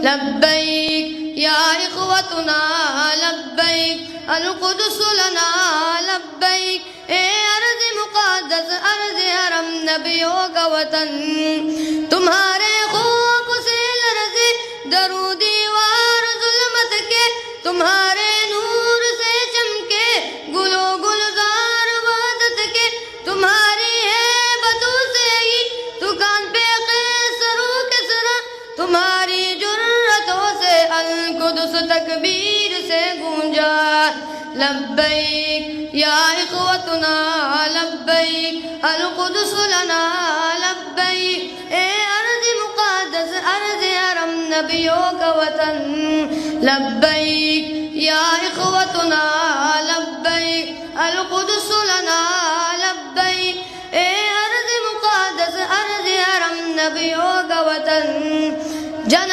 لبیک یا اخوتنا لبیک القدس لنا لبیک اے ارض مقدس ارض حرم نبیوں کا وطن تمہارے خوف سے لرزے درو دیوار ظلمت کے تمہارے نور سے چمکے گلو گلزار وحدت کے تمہاری ہیبتوں سے ہی دکان پہ قیصر و کسریٰ تمہاری جرتوں سے القدس تکبیر سے گونجا لبیک یا اخوتنا لبیک القدس لنا لبیک اے ارض مقدس ارض حرم نبیوں کا وطن لبیک یا اخوتنا لبیک القدس لنا لبیک اے ارض مقدس ارض حرم نبیوں کا وطن جناب